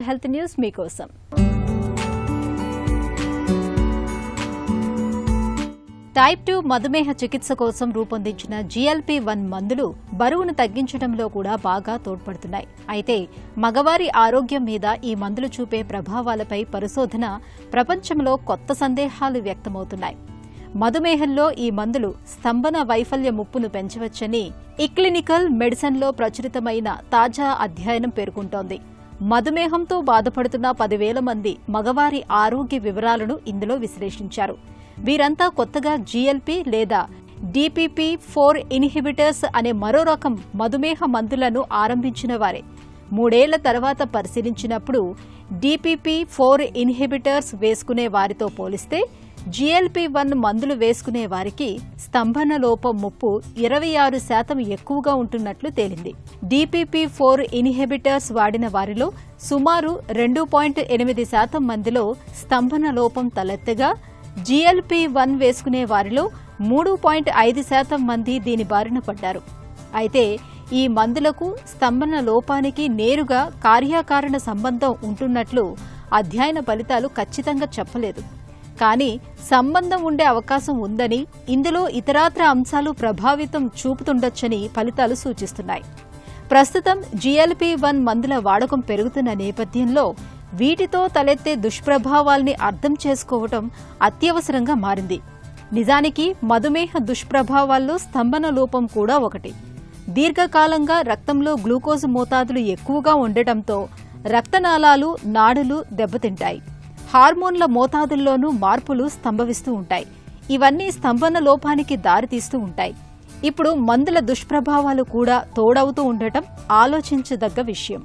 Health news మీకోసం. Type 2 మధుమేహ చికిత్స కోసం రూపొందించిన GLP-1 మందులు బరువును తగ్గించడంలో కూడా బాగా తోడ్పడుతున్నాయి. అయితే మగవారి ఆరోగ్యం మీద ఈ మందులు చూపే ప్రభావాలపై పరిశోధన ప్రపంచంలో కొత్త సందేహాలు వ్యక్తమవుతున్నాయి. మధుమేహంలో ఈ మందులు స్తంభన వైఫల్య ముప్పును పెంచవచ్చని క్లినికల్ మెడిసిన్లో ప్రచురితమైన తాజా అధ్యయనం పేర్కొంటోంది. మధుమేహంతో బాధపడుతున్న 10,000 మంది మగవారి ఆరోగ్య వివరాలను ఇందులో విశ్లేషించారు. వీరంతా కొత్తగా GLP లేదా DPP-4 ఇన్హిబిటర్స్ అనే మరో రకం మధుమేహ మందులను ఆరంభించిన వారే. 3 ఏళ్ల తర్వాత పరిశీలించినప్పుడు DPP-4 ఇన్హిబిటర్స్ వేసుకునే వారితో పోలిస్తే GLP-1 మందులు వేసుకునే వారికి స్తంభన లోపం ముప్పు 26% ఎక్కువగా ఉంటున్నట్లు తేలింది. DPP-4 ఇన్హిబిటర్స్ వాడిన వారిలో సుమారు 2.8% మందిలో స్తంభన లోపం తలెత్తగా GLP-1 వేసుకునే వారిలో 3.5% మంది దీని బారిన పడ్డారు. అయితే ఈ మందులకు స్తంభన లోపానికి నేరుగా కార్యకారణ సంబంధం ఉంటున్నట్లు అధ్యయన ఫలితాలు ఖచ్చితంగా చెప్పలేదు. కానీ సంబంధం ఉండే అవకాశం ఉందని, ఇందులో ఇతరాత్ర అంశాలు ప్రభావితం చూపుతుండొచ్చని ఫలితాలు సూచిస్తున్నాయి. ప్రస్తుతం GLP-1 మందుల వాడకం పెరుగుతున్న నేపథ్యంలో వీటితో తలెత్తే దుష్ప్రభావాల్ని అర్థం చేసుకోవటం అత్యవసరంగా మారింది. నిజానికి మధుమేహ దుష్ప్రభావాల్లో స్తంభన లోపం కూడా ఒకటి. దీర్ఘకాలంగా రక్తంలో గ్లూకోజ్ మోతాదులు ఎక్కువగా ఉండటంతో రక్తనాళాలు, నాడులు దెబ్బతింటాయి. హార్మోన్ల మోతాదుల్లోనూ మార్పులు సంభవిస్తూ ఉంటాయి. ఇవన్నీ స్తంభన లోపానికి దారితీస్తూ ఉంటాయి. ఇప్పుడు మందుల దుష్ప్రభావాలు కూడా తోడవుతూ ఉండటం ఆలోచించదగ్గ విషయం.